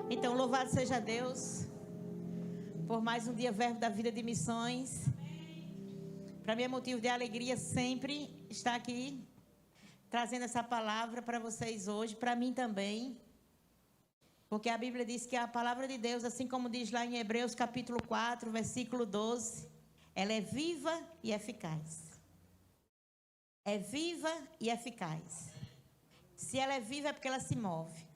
Então, louvado seja Deus por mais um dia Verbo da Vida de Missões. Para mim é motivo de alegria sempre estar aqui trazendo essa palavra para vocês hoje, para mim também. Porque a Bíblia diz que a palavra de Deus, assim como diz lá em Hebreus capítulo 4, versículo 12, ela é viva e eficaz. É viva e eficaz. Se ela é viva é porque ela se move.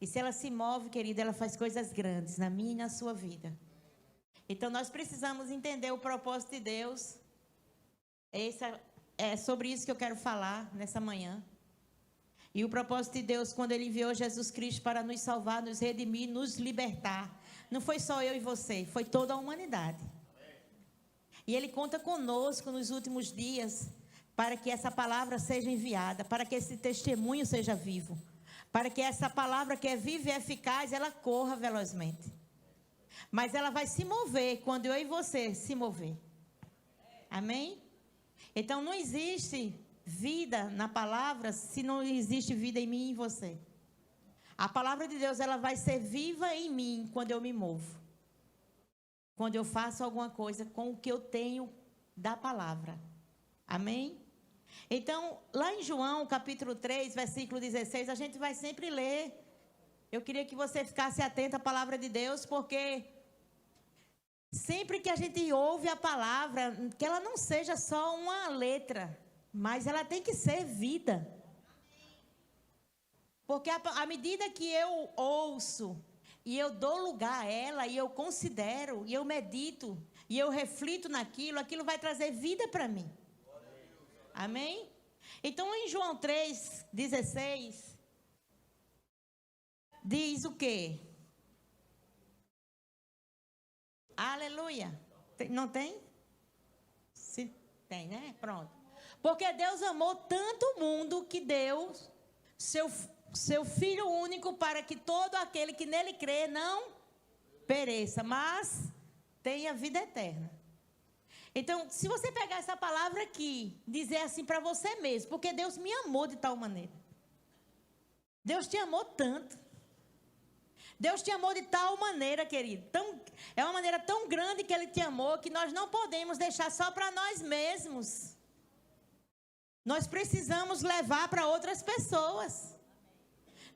E se ela se move, querida, ela faz coisas grandes na minha e na sua vida. Então, nós precisamos entender o propósito de Deus. É sobre isso que eu quero falar nessa manhã. E o propósito de Deus, quando Ele enviou Jesus Cristo para nos salvar, nos redimir, nos libertar. Não foi só eu e você, foi toda a humanidade. E Ele conta conosco nos últimos dias para que essa palavra seja enviada, para que esse testemunho seja vivo. Para que essa palavra que é viva e eficaz, ela corra velozmente. Mas ela vai se mover quando eu e você se mover. Amém? Então não existe vida na palavra se não existe vida em mim e em você. A palavra de Deus, ela vai ser viva em mim quando eu me movo. Quando eu faço alguma coisa com o que eu tenho da palavra. Amém? Então, lá em João, capítulo 3, versículo 16, a gente vai sempre ler. Eu queria que você ficasse atento à palavra de Deus, porque sempre que a gente ouve a palavra, que ela não seja só uma letra, mas ela tem que ser vida. Porque à medida que eu ouço, e eu dou lugar a ela, e eu considero, e eu medito, e eu reflito naquilo, aquilo vai trazer vida para mim. Amém? Então, em João 3, 16, diz o quê? Aleluia. Não tem? Sim, tem, né? Pronto. Porque Deus amou tanto o mundo que deu seu Filho único para que todo aquele que nele crê não pereça, mas tenha vida eterna. Então, se você pegar essa palavra aqui, dizer assim para você mesmo, porque Deus me amou de tal maneira. Deus te amou tanto. Deus te amou de tal maneira, querido. É uma maneira tão grande que Ele te amou, que nós não podemos deixar só para nós mesmos. Nós precisamos levar para outras pessoas.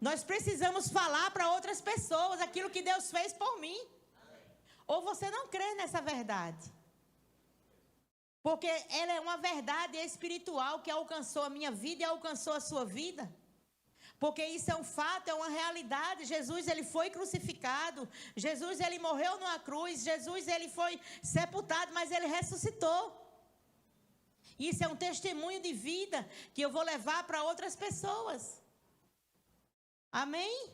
Nós precisamos falar para outras pessoas aquilo que Deus fez por mim. Ou você não crê nessa verdade? Porque ela é uma verdade espiritual que alcançou a minha vida e alcançou a sua vida. Porque isso é um fato, é uma realidade. Jesus, ele foi crucificado. Jesus, ele morreu numa cruz. Jesus, ele foi sepultado, mas ele ressuscitou. Isso é um testemunho de vida que eu vou levar para outras pessoas. Amém?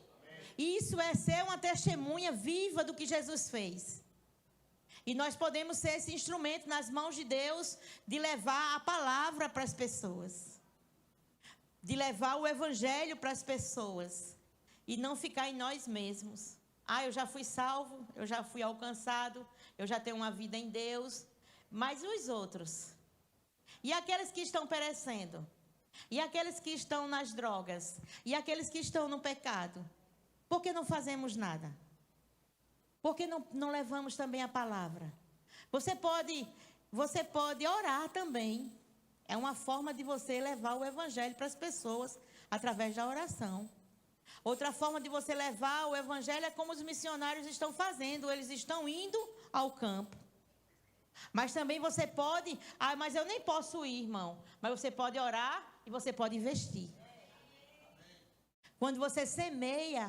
E isso é ser uma testemunha viva do que Jesus fez. E nós podemos ser esse instrumento nas mãos de Deus de levar a palavra para as pessoas. De levar o evangelho para as pessoas. E não ficar em nós mesmos. Ah, eu já fui salvo, eu já fui alcançado, eu já tenho uma vida em Deus. Mas os outros? E aqueles que estão perecendo? E aqueles que estão nas drogas? E aqueles que estão no pecado? Por que não fazemos nada? Por que não levamos também a palavra? Você pode orar também. É uma forma de você levar o evangelho para as pessoas através da oração. Outra forma de você levar o evangelho é como os missionários estão fazendo. Eles estão indo ao campo. Mas também você pode... Ah, mas eu nem posso ir, irmão. Mas você pode orar e você pode investir. Quando você semeia,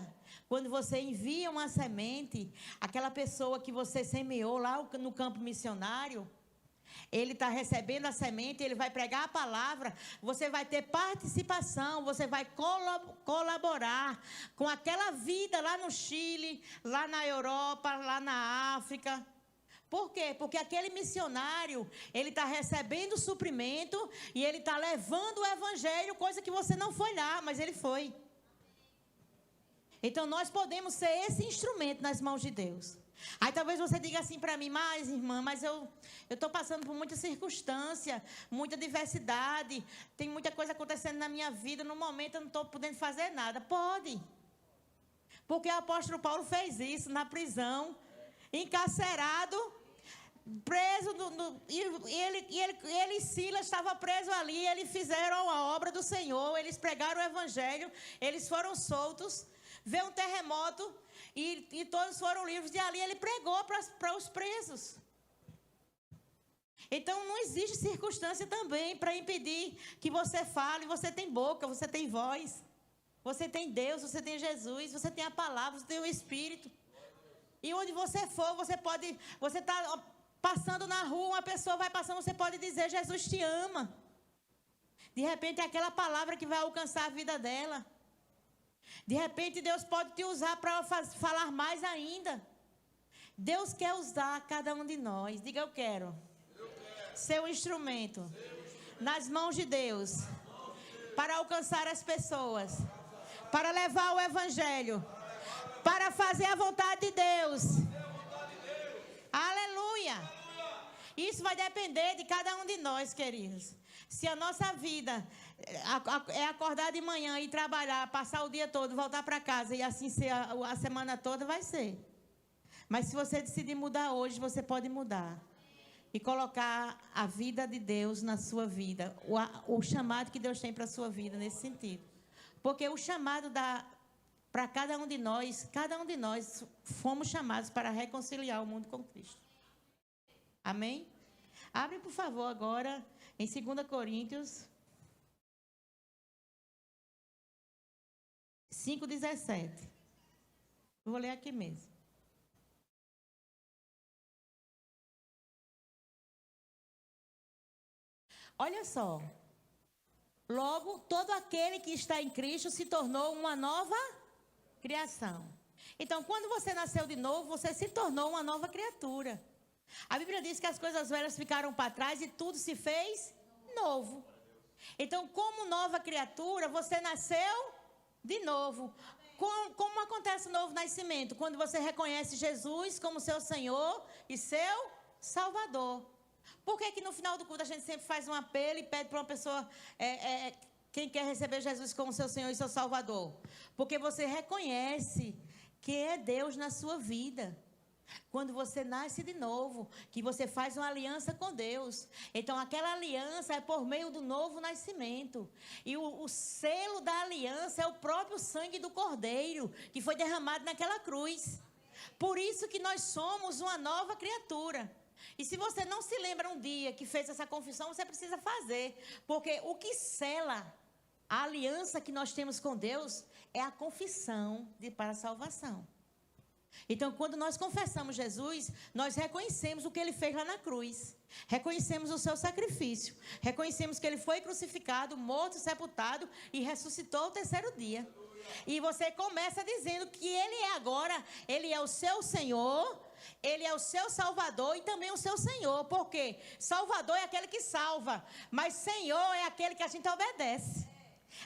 quando você envia uma semente, aquela pessoa que você semeou lá no campo missionário, ele está recebendo a semente, ele vai pregar a palavra, você vai ter participação, você vai colaborar com aquela vida lá no Chile, lá na Europa, lá na África. Por quê? Porque aquele missionário, ele está recebendo suprimento e ele está levando o evangelho, coisa que você não foi lá, mas ele foi. Então, nós podemos ser esse instrumento nas mãos de Deus. Aí, talvez você diga assim para mim, mas, irmã, mas eu estou passando por muita circunstância, muita diversidade, tem muita coisa acontecendo na minha vida, no momento eu não estou podendo fazer nada. Pode. Porque o apóstolo Paulo fez isso na prisão, encarcerado, preso, ele e Silas estavam presos ali, eles fizeram a obra do Senhor, eles pregaram o evangelho, eles foram soltos, veio um terremoto e todos foram livres, e ali ele pregou para os presos. Então não existe circunstância também para impedir que você fale. Você tem boca, você tem voz, você tem Deus, você tem Jesus, você tem a palavra, você tem o Espírito. E onde você for, você está passando na rua, uma pessoa vai passando, você pode dizer: Jesus te ama. De repente é aquela palavra que vai alcançar a vida dela. De repente Deus pode te usar para falar mais ainda. Deus quer usar cada um de nós. Diga: eu quero ser um instrumento nas mãos de Deus para alcançar as pessoas, para levar o evangelho, para fazer a vontade de Deus. Aleluia! Isso vai depender de cada um de nós, queridos. Se a nossa vida é acordar de manhã e trabalhar, passar o dia todo, voltar para casa e assim ser a semana toda, vai ser. Mas se você decidir mudar hoje, você pode mudar. E colocar a vida de Deus na sua vida. O chamado que Deus tem para a sua vida nesse sentido. Porque o chamado para cada um de nós fomos chamados para reconciliar o mundo com Cristo. Amém? Abre, por favor, agora em 2 Coríntios 5,17. Vou ler aqui mesmo. Olha só. Logo, todo aquele que está em Cristo se tornou uma nova criação. Então, quando você nasceu de novo, você se tornou uma nova criatura. A Bíblia diz que as coisas velhas ficaram para trás e tudo se fez novo. Então, como nova criatura, você nasceu de novo. Como acontece o novo nascimento? Quando você reconhece Jesus como seu Senhor e seu Salvador. Por que no final do culto a gente sempre faz um apelo e pede para uma pessoa, quem quer receber Jesus como seu Senhor e seu Salvador? Porque você reconhece que é Deus na sua vida. Quando você nasce de novo, que você faz uma aliança com Deus. Então, aquela aliança é por meio do novo nascimento. E o selo da aliança é o próprio sangue do Cordeiro, que foi derramado naquela cruz. Por isso que nós somos uma nova criatura. E se você não se lembra um dia que fez essa confissão, você precisa fazer. Porque o que sela a aliança que nós temos com Deus é a confissão para a salvação. Então, quando nós confessamos Jesus, nós reconhecemos o que Ele fez lá na cruz. Reconhecemos o seu sacrifício. Reconhecemos que Ele foi crucificado, morto, sepultado e ressuscitou ao terceiro dia. E você começa dizendo que Ele é agora, Ele é o seu Senhor, Ele é o seu Salvador e também o seu Senhor. Por quê? Salvador é aquele que salva, mas Senhor é aquele que a gente obedece.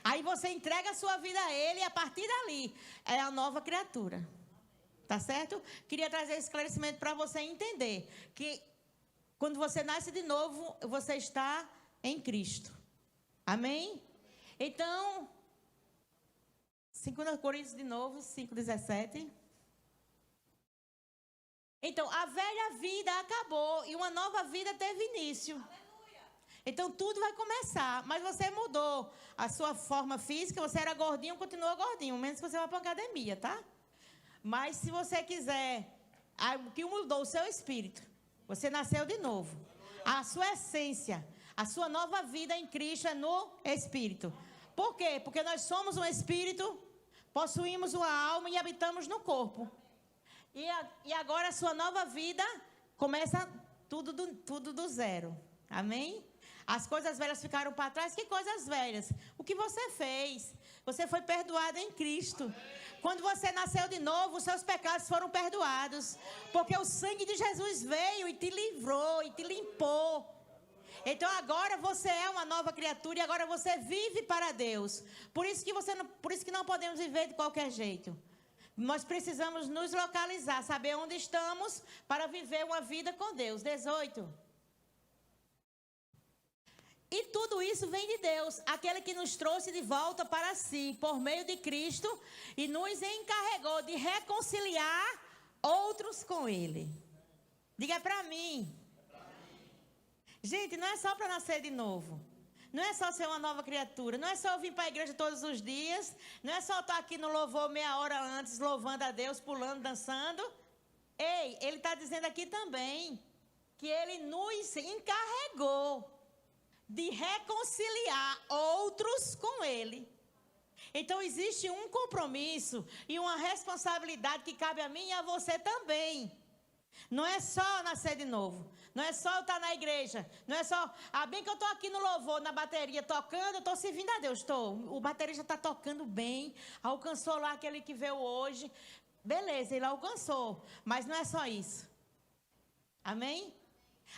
Aí você entrega a sua vida a Ele e a partir dali é a nova criatura. Tá certo? Queria trazer esse esclarecimento para você entender que quando você nasce de novo, você está em Cristo. Amém? Então, 2 Coríntios de novo, 5,17. Então, a velha vida acabou e uma nova vida teve início. Então, tudo vai começar, mas você mudou a sua forma física, você era gordinho, continua gordinho, menos que você vá para a academia, tá? Mas se você quiser, o que mudou o seu espírito, você nasceu de novo. A sua essência, a sua nova vida em Cristo é no espírito. Por quê? Porque nós somos um espírito, possuímos uma alma e habitamos no corpo. E agora a sua nova vida começa tudo do zero. Amém? As coisas velhas ficaram para trás. Que coisas velhas? O que você fez? Você foi perdoado em Cristo. Quando você nasceu de novo, os seus pecados foram perdoados. Porque o sangue de Jesus veio e te livrou e te limpou. Então agora você é uma nova criatura e agora você vive para Deus. Por isso que não podemos viver de qualquer jeito. Nós precisamos nos localizar, saber onde estamos para viver uma vida com Deus. 18. E tudo isso vem de Deus, aquele que nos trouxe de volta para si, por meio de Cristo, e nos encarregou de reconciliar outros com Ele. Diga para mim. Gente, não é só para nascer de novo. Não é só ser uma nova criatura. Não é só eu vir para a igreja todos os dias. Não é só estar aqui no louvor meia hora antes, louvando a Deus, pulando, dançando. Ei, ele está dizendo aqui também que ele nos encarregou de reconciliar outros com ele. Então existe um compromisso e uma responsabilidade que cabe a mim e a você também. Não é só nascer de novo. Não é só eu estar na igreja. Não é só, bem que eu estou aqui no louvor, na bateria, tocando, eu estou servindo a Deus. O baterista está tocando bem, alcançou lá aquele que veio hoje. Beleza, ele alcançou. Mas não é só isso. Amém?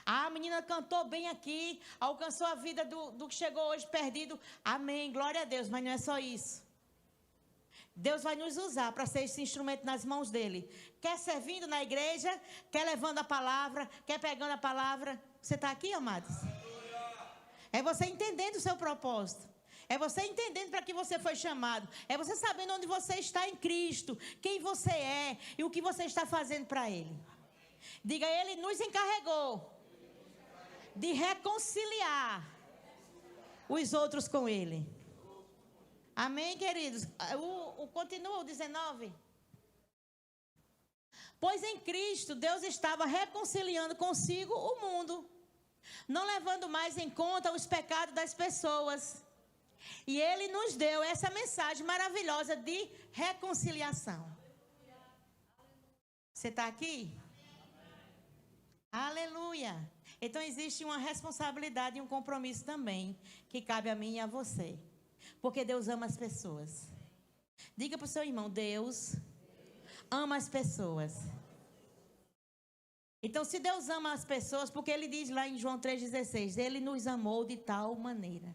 A menina cantou bem aqui, alcançou a vida do que chegou hoje perdido. Amém, glória a Deus, mas não é só isso. Deus vai nos usar para ser esse instrumento nas mãos dele. Quer servindo na igreja, quer levando a palavra, quer pegando a palavra. Você está aqui, amados? É você entendendo o seu propósito. É você entendendo para que você foi chamado. É você sabendo onde você está em Cristo, quem você é e o que você está fazendo para ele. Diga, ele nos encarregou de reconciliar os outros com ele. Amém, queridos? Continua o 19. Pois em Cristo, Deus estava reconciliando consigo o mundo, não levando mais em conta os pecados das pessoas. E ele nos deu essa mensagem maravilhosa de reconciliação. Você está aqui? Aleluia. Então existe uma responsabilidade e um compromisso também que cabe a mim e a você. Porque Deus ama as pessoas. Diga para o seu irmão, Deus ama as pessoas. Então, se Deus ama as pessoas, porque ele diz lá em João 3,16, ele nos amou de tal maneira.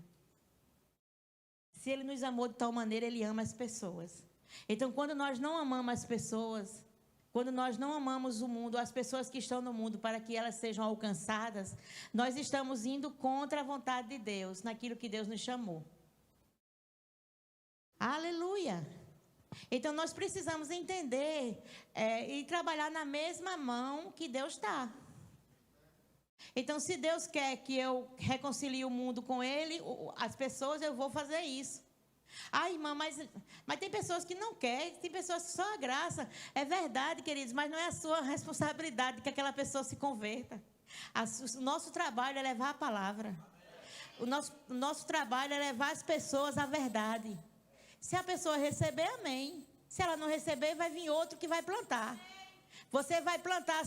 Se ele nos amou de tal maneira, ele ama as pessoas. Então, quando nós não amamos as pessoas, quando nós não amamos o mundo, as pessoas que estão no mundo, para que elas sejam alcançadas, nós estamos indo contra a vontade de Deus, naquilo que Deus nos chamou. Aleluia! Então, nós precisamos entender e trabalhar na mesma mão que Deus está. Então, se Deus quer que eu reconcilie o mundo com Ele, as pessoas, eu vou fazer isso. Irmã, mas tem pessoas que não querem, tem pessoas que só a graça. É verdade, queridos, mas não é a sua responsabilidade que aquela pessoa se converta. O nosso trabalho é levar a palavra. O nosso trabalho é levar as pessoas à verdade. Se a pessoa receber, amém. Se ela não receber, vai vir outro que vai plantar. Você vai plantar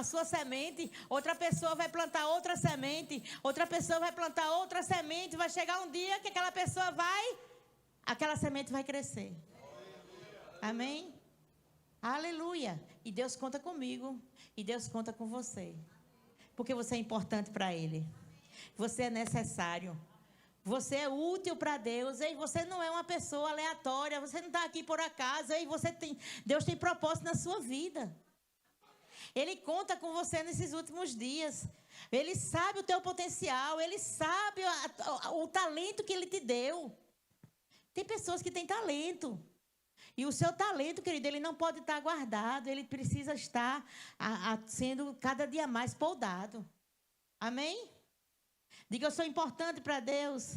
a sua semente, outra pessoa vai plantar outra semente, outra pessoa vai plantar outra semente, vai chegar um dia que aquela semente vai crescer. Amém? Aleluia. E Deus conta comigo, e Deus conta com você. Porque você é importante para Ele. Você é necessário. Você é útil para Deus. Ei, você não é uma pessoa aleatória. Você não está aqui por acaso. Ei, Deus tem propósito na sua vida. Ele conta com você nesses últimos dias. Ele sabe o teu potencial. Ele sabe o talento que Ele te deu. Tem pessoas que têm talento. E o seu talento, querido, ele não pode estar guardado. Ele precisa estar sendo cada dia mais poldado. Amém? Diga, eu sou importante para Deus.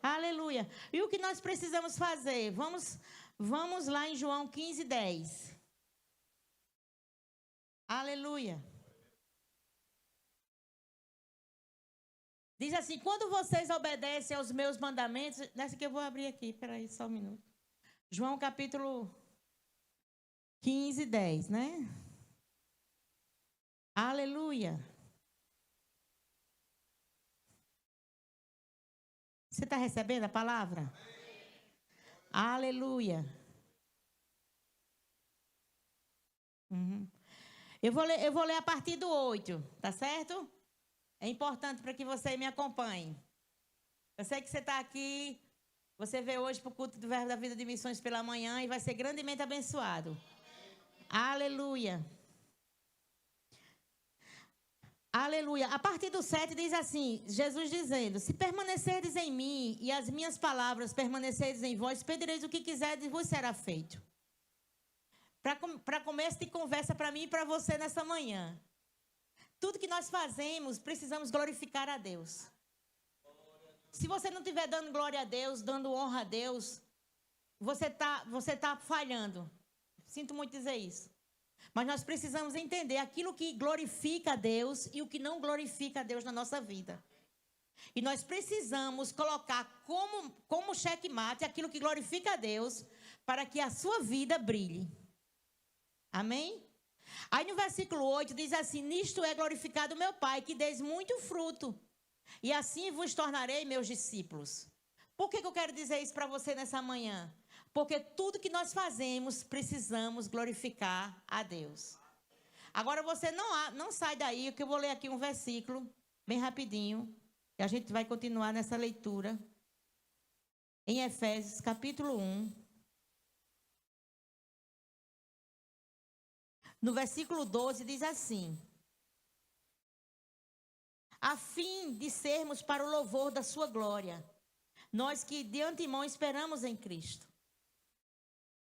Aleluia. E o que nós precisamos fazer? Vamos lá em João 15:10. Aleluia. Diz assim, quando vocês obedecem aos meus mandamentos... Nessa que eu vou abrir aqui, peraí, só um minuto. João capítulo 15:10, né? Aleluia. Você está recebendo a palavra? Amém. Aleluia. Uhum. Eu vou ler a partir do 8, tá certo? É importante para que você me acompanhe. Eu sei que você está aqui, você veio hoje para o culto do Verbo da Vida de Missões pela manhã e vai ser grandemente abençoado. Amém. Aleluia. Aleluia. A partir do 7 diz assim, Jesus dizendo, se permanecerdes em mim e as minhas palavras permanecerdes em vós, pedireis o que quiserdes e vos será feito. Para começo de conversa para mim e para você nessa manhã. Tudo que nós fazemos, precisamos glorificar a Deus. Se você não estiver dando glória a Deus, dando honra a Deus, você tá falhando. Sinto muito dizer isso. Mas nós precisamos entender aquilo que glorifica a Deus e o que não glorifica a Deus na nossa vida. E nós precisamos colocar como checkmate aquilo que glorifica a Deus para que a sua vida brilhe. Amém? Aí no versículo 8 diz assim, nisto é glorificado meu Pai, que deis muito fruto, e assim vos tornarei meus discípulos. Por que eu quero dizer isso para você nessa manhã? Porque tudo que nós fazemos, precisamos glorificar a Deus. Agora você não sai daí, que eu vou ler aqui um versículo, bem rapidinho, e a gente vai continuar nessa leitura. Em Efésios, capítulo 1. No versículo 12 diz assim, a fim de sermos para o louvor da sua glória, nós que de antemão esperamos em Cristo.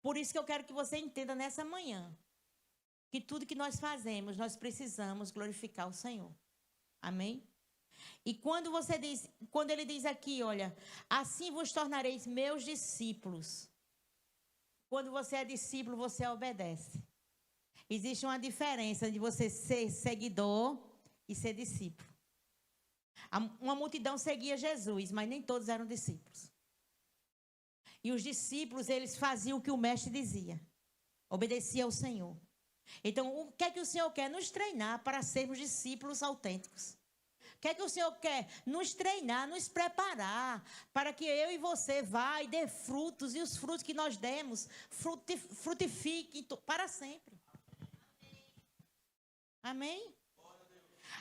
Por isso que eu quero que você entenda nessa manhã, que tudo que nós fazemos, nós precisamos glorificar o Senhor. Amém? E quando ele diz aqui, olha, assim vos tornareis meus discípulos. Quando você é discípulo, você obedece. Existe uma diferença de você ser seguidor e ser discípulo. Uma multidão seguia Jesus, mas nem todos eram discípulos. E os discípulos, eles faziam o que o mestre dizia. Obedecia ao Senhor. Então, o que é que o Senhor quer? Nos treinar para sermos discípulos autênticos. O que é que o Senhor quer? Nos treinar, nos preparar, para que eu e você vá e dê frutos, e os frutos que nós demos frutifiquem para sempre. Amém?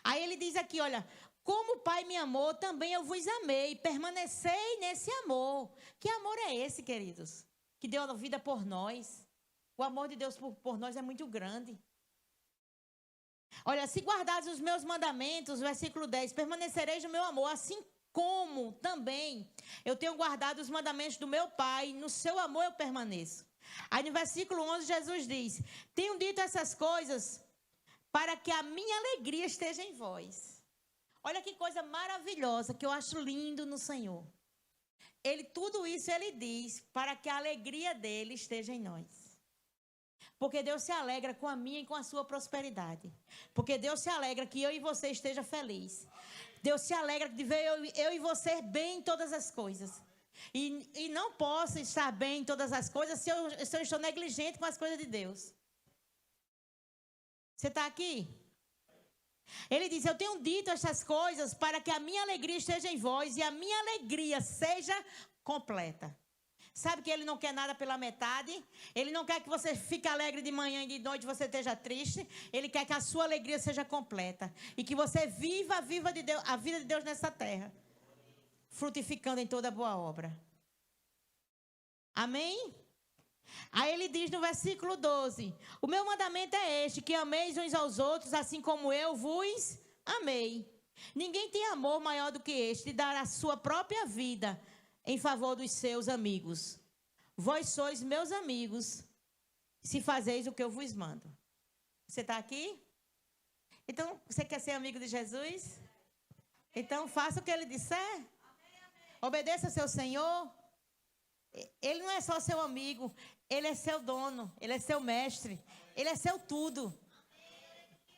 Aí ele diz aqui, olha, como o Pai me amou, também eu vos amei, permanecei nesse amor. Que amor é esse, queridos? Que deu a vida por nós. O amor de Deus por nós é muito grande. Olha, se guardares os meus mandamentos, versículo 10, permanecereis no meu amor, assim como também eu tenho guardado os mandamentos do meu Pai, no seu amor eu permaneço. Aí no versículo 11, Jesus diz, tenho dito essas coisas para que a minha alegria esteja em vós. Olha que coisa maravilhosa, que eu acho lindo no Senhor. Tudo isso ele diz para que a alegria dele esteja em nós. Porque Deus se alegra com a minha e com a sua prosperidade. Porque Deus se alegra que eu e você esteja feliz. Deus se alegra de ver eu e você bem em todas as coisas. E não posso estar bem em todas as coisas se eu estou negligente com as coisas de Deus. Você está aqui? Ele diz, eu tenho dito estas coisas para que a minha alegria esteja em vós e a minha alegria seja completa. Sabe que ele não quer nada pela metade? Ele não quer que você fique alegre de manhã e de noite você esteja triste. Ele quer que a sua alegria seja completa. E que você viva a vida de Deus nessa terra. Frutificando em toda boa obra. Amém? Aí ele diz no versículo 12, o meu mandamento é este, que ameis uns aos outros, assim como eu vos amei. Ninguém tem amor maior do que este, de dar a sua própria vida em favor dos seus amigos. Vós sois meus amigos, se fazeis o que eu vos mando. Você está aqui? Então, você quer ser amigo de Jesus? Então, faça o que ele disser. Obedeça ao seu Senhor. Ele não é só seu amigo, ele é seu dono, ele é seu mestre, ele é seu tudo.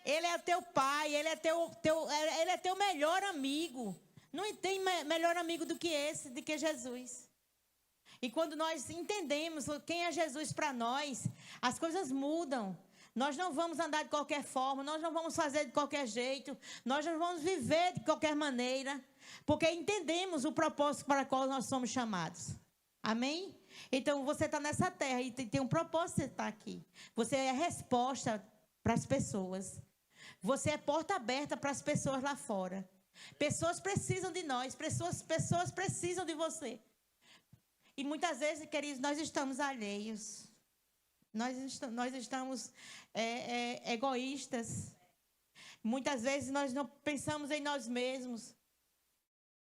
Ele é teu pai, ele é teu melhor amigo. Não tem melhor amigo do que esse, do que Jesus. E quando nós entendemos quem é Jesus para nós, as coisas mudam. Nós não vamos andar de qualquer forma, nós não vamos fazer de qualquer jeito, nós não vamos viver de qualquer maneira, porque entendemos o propósito para o qual nós somos chamados. Amém? Então, você está nessa terra e tem um propósito de estar aqui. Você é a resposta para as pessoas. Você é porta aberta para as pessoas lá fora. Pessoas precisam de nós, pessoas precisam de você. E muitas vezes, queridos, nós estamos alheios. Nós estamos egoístas. Muitas vezes nós não pensamos em nós mesmos.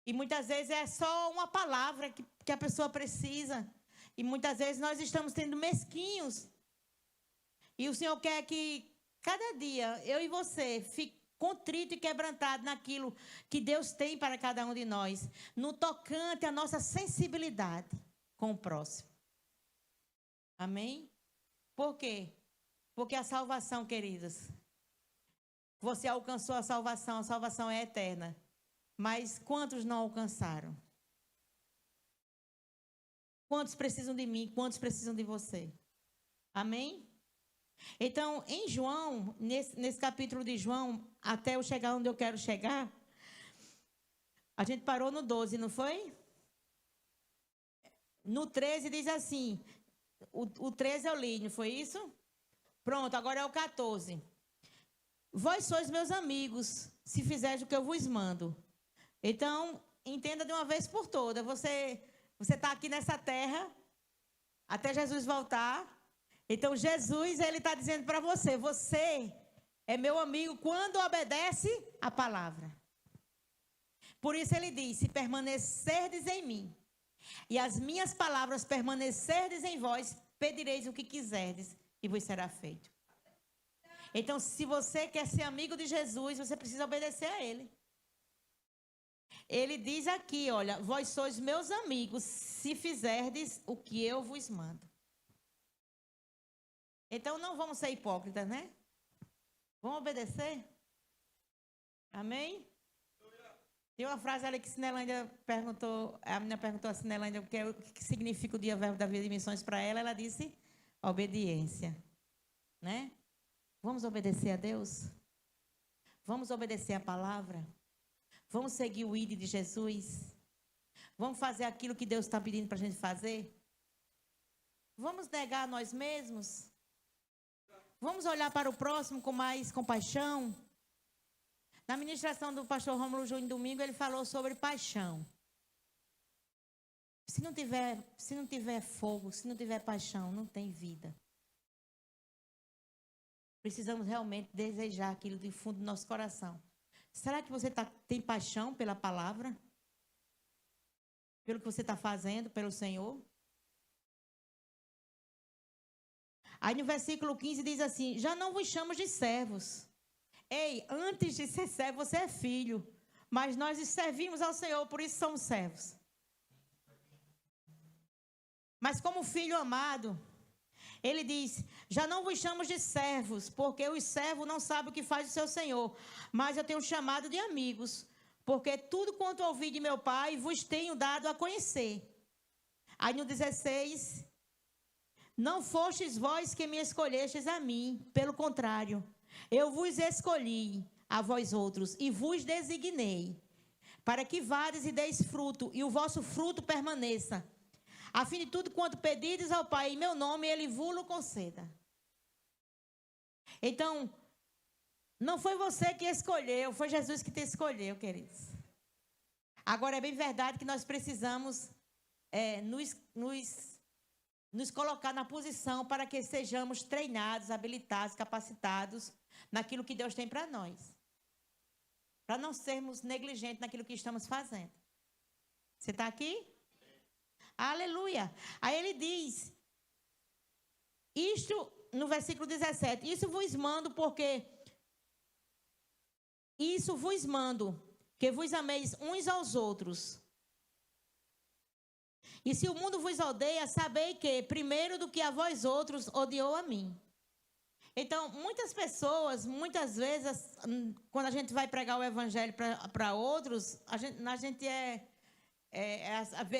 E muitas vezes é só uma palavra que a pessoa precisa. E muitas vezes nós estamos sendo mesquinhos. E o Senhor quer que cada dia eu e você fique contrito e quebrantado naquilo que Deus tem para cada um de nós. No tocante à nossa sensibilidade com o próximo. Amém? Por quê? Porque a salvação, queridas, você alcançou a salvação é eterna. Mas quantos não alcançaram? Quantos precisam de mim? Quantos precisam de você? Amém? Então, em João, nesse capítulo de João, até eu chegar onde eu quero chegar, a gente parou no 12, não foi? No 13 diz assim, o 13 eu li, não foi isso? Pronto, agora é o 14. Vós sois meus amigos, se fizeres o que eu vos mando. Então, entenda de uma vez por todas, você está aqui nessa terra, até Jesus voltar. Então, Jesus, ele está dizendo para você, você é meu amigo quando obedece a palavra. Por isso ele diz, se permanecerdes em mim, e as minhas palavras permanecerdes em vós, pedireis o que quiserdes, e vos será feito. Então, se você quer ser amigo de Jesus, você precisa obedecer a ele. Ele diz aqui, olha, vós sois meus amigos, se fizerdes o que eu vos mando. Então, não vamos ser hipócritas, né? Vamos obedecer? Amém? Tem uma frase ali que Cinelândia perguntou, a menina perguntou a Cinelândia o que significa o Dia Verbo da Vida de Missões para ela. Ela disse, obediência. Né? Vamos obedecer a Deus? Vamos obedecer a palavra? Vamos seguir o ID de Jesus? Vamos fazer aquilo que Deus está pedindo para a gente fazer? Vamos negar a nós mesmos? Vamos olhar para o próximo com mais compaixão? Na ministração do pastor Rômulo Júnior domingo, ele falou sobre paixão. Se não tiver fogo, se não tiver paixão, não tem vida. Precisamos realmente desejar aquilo do fundo do nosso coração. Será que você tem paixão pela palavra? Pelo que você está fazendo, pelo Senhor? Aí no versículo 15 diz assim, já não vos chamo de servos. Ei, antes de ser servo, você é filho. Mas nós servimos ao Senhor, por isso somos servos. Mas como filho amado, ele diz, já não vos chamo de servos, porque o servo não sabe o que faz o seu Senhor. Mas eu tenho chamado de amigos, porque tudo quanto ouvi de meu Pai, vos tenho dado a conhecer. Aí no 16, não fostes vós que me escolhestes a mim, pelo contrário, eu vos escolhi a vós outros e vos designei, para que vades e deis fruto, e o vosso fruto permaneça, a fim de tudo quanto pedides ao Pai em meu nome, ele vos conceda. Então, não foi você que escolheu, foi Jesus que te escolheu, queridos. Agora, é bem verdade que nós precisamos nos colocar na posição para que sejamos treinados, habilitados, capacitados naquilo que Deus tem para nós. Para não sermos negligentes naquilo que estamos fazendo. Você está aqui? Aleluia. Aí ele diz, isto, no versículo 17, isso vos mando que vos ameis uns aos outros. E se o mundo vos odeia, sabei que, primeiro do que a vós outros, odiou a mim. Então, muitas pessoas, muitas vezes, quando a gente vai pregar o evangelho para outros, a gente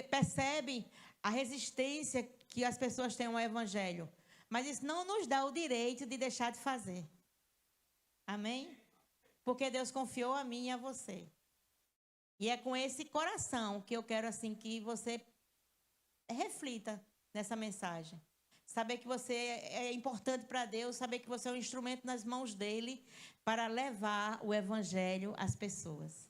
percebe a resistência que as pessoas têm ao evangelho. Mas isso não nos dá o direito de deixar de fazer. Amém? Porque Deus confiou a mim e a você. E é com esse coração que eu quero assim que você reflita nessa mensagem. Saber que você é importante para Deus, saber que você é um instrumento nas mãos dele para levar o evangelho às pessoas.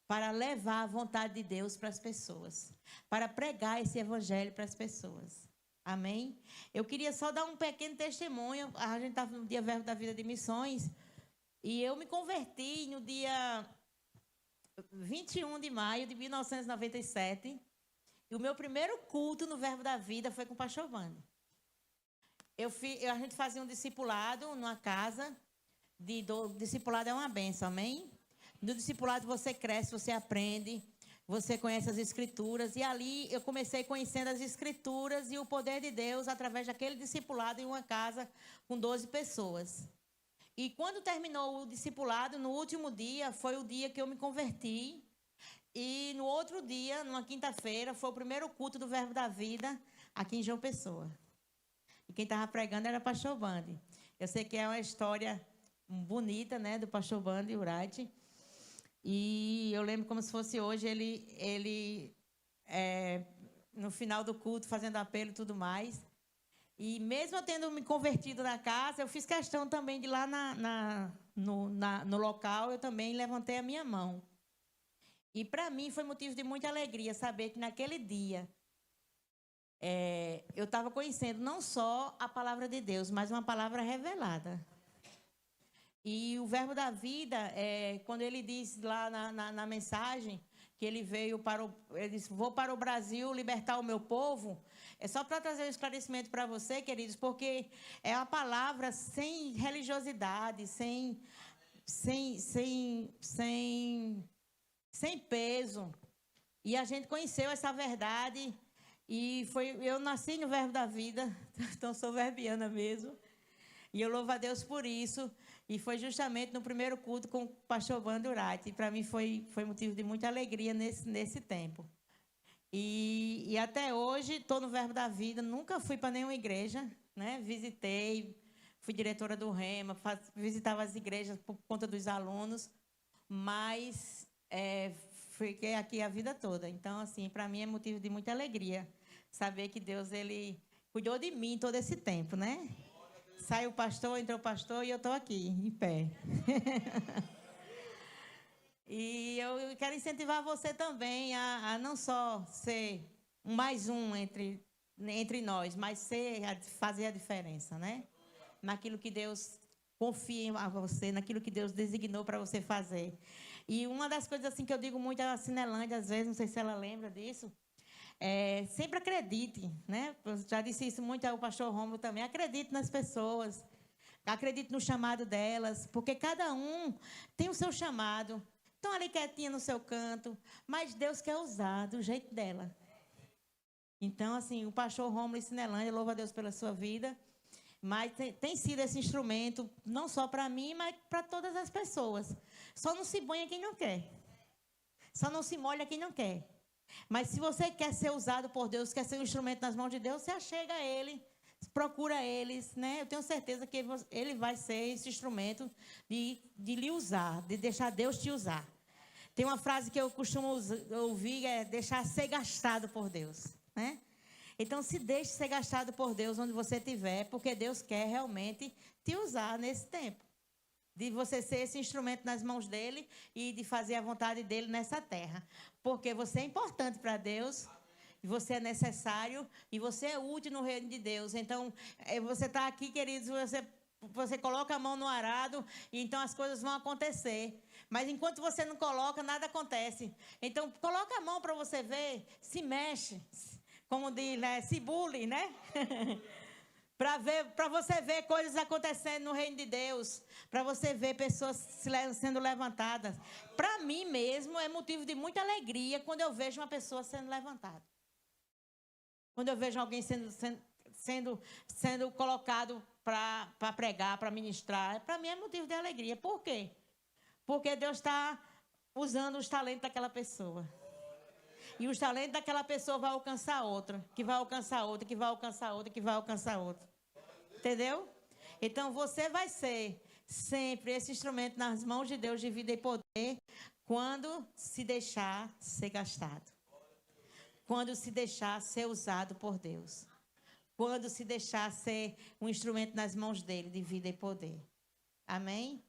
Para levar a vontade de Deus para as pessoas. Para pregar esse evangelho para as pessoas. Amém? Eu queria só dar um pequeno testemunho. A gente estava no Dia Verbo da Vida de Missões. E eu me converti no dia 21 de maio de 1997. E o meu primeiro culto no Verbo da Vida foi com o pastor Vando. A gente fazia um discipulado numa casa. Discipulado é uma bênção, amém? No discipulado você cresce, você aprende, você conhece as Escrituras. E ali eu comecei conhecendo as Escrituras e o poder de Deus através daquele discipulado em uma casa com 12 pessoas. E quando terminou o discipulado, no último dia, foi o dia que eu me converti. E no outro dia, numa quinta-feira, foi o primeiro culto do Verbo da Vida aqui em João Pessoa. E quem estava pregando era o pastor Bandi. Eu sei que é uma história bonita, né, do pastor Bandi Urati. E eu lembro como se fosse hoje, ele no final do culto, fazendo apelo e tudo mais. E mesmo eu tendo me convertido na casa, eu fiz questão também de ir lá no local, eu também levantei a minha mão. E para mim foi motivo de muita alegria saber que naquele dia eu estava conhecendo não só a palavra de Deus, mas uma palavra revelada. E o Verbo da Vida, quando ele diz lá na mensagem que ele veio ele disse, vou para o Brasil libertar o meu povo, é só para trazer um esclarecimento para você, queridos, porque é uma palavra sem religiosidade, sem peso. E a gente conheceu essa verdade e eu nasci no Verbo da Vida, então sou verbiana mesmo. E eu louvo a Deus por isso. E foi justamente no primeiro culto com o pastor Vando Urati. E para mim foi motivo de muita alegria nesse tempo. E até hoje estou no Verbo da Vida. Nunca fui para nenhuma igreja, né? Visitei, fui diretora do Rema, visitava as igrejas por conta dos alunos. Mas fiquei aqui a vida toda. Então, assim, para mim é motivo de muita alegria saber que Deus, Ele cuidou de mim todo esse tempo, né? Saiu o pastor, entrou o pastor e eu estou aqui, em pé. E eu quero incentivar você também a não só ser mais um entre nós, mas fazer a diferença, né? Naquilo que Deus confia em você, naquilo que Deus designou para você fazer. E uma das coisas assim que eu digo muito a Cinelândia, às vezes, não sei se ela lembra disso, sempre acredite, né? Eu já disse isso muito ao pastor Rômulo também. Acredite nas pessoas, acredite no chamado delas, porque cada um tem o seu chamado. Estão ali quietinha no seu canto, mas Deus quer usar do jeito dela. Então, assim, o pastor Rômulo e Cinelândia, louva a Deus pela sua vida, mas tem sido esse instrumento não só para mim, mas para todas as pessoas. Só não se banha quem não quer. Só não se molha quem não quer. Mas se você quer ser usado por Deus, quer ser um instrumento nas mãos de Deus, você achega a Ele, procura eles, né? Eu tenho certeza que Ele vai ser esse instrumento de lhe usar, de deixar Deus te usar. Tem uma frase que eu costumo ouvir, deixar ser gastado por Deus, né? Então, se deixe ser gastado por Deus onde você estiver, porque Deus quer realmente te usar nesse tempo. De você ser esse instrumento nas mãos dele e de fazer a vontade dele nessa terra. Porque você é importante para Deus, você é necessário e você é útil no reino de Deus. Então, você está aqui, queridos, você coloca a mão no arado e então as coisas vão acontecer. Mas enquanto você não coloca, nada acontece. Então, coloca a mão para você ver, se mexe, como diz, né? Se bule, né? Para você ver coisas acontecendo no reino de Deus, para você ver pessoas sendo levantadas. Para mim mesmo é motivo de muita alegria quando eu vejo uma pessoa sendo levantada. Quando eu vejo alguém sendo colocado para pregar, para ministrar, para mim é motivo de alegria. Por quê? Porque Deus está usando os talentos daquela pessoa. E os talentos daquela pessoa vão alcançar outra, que vai alcançar outra, que vai alcançar outra, que vai alcançar outra. Entendeu? Então, você vai ser sempre esse instrumento nas mãos de Deus de vida e poder quando se deixar ser gastado. Quando se deixar ser usado por Deus. Quando se deixar ser um instrumento nas mãos dele de vida e poder. Amém?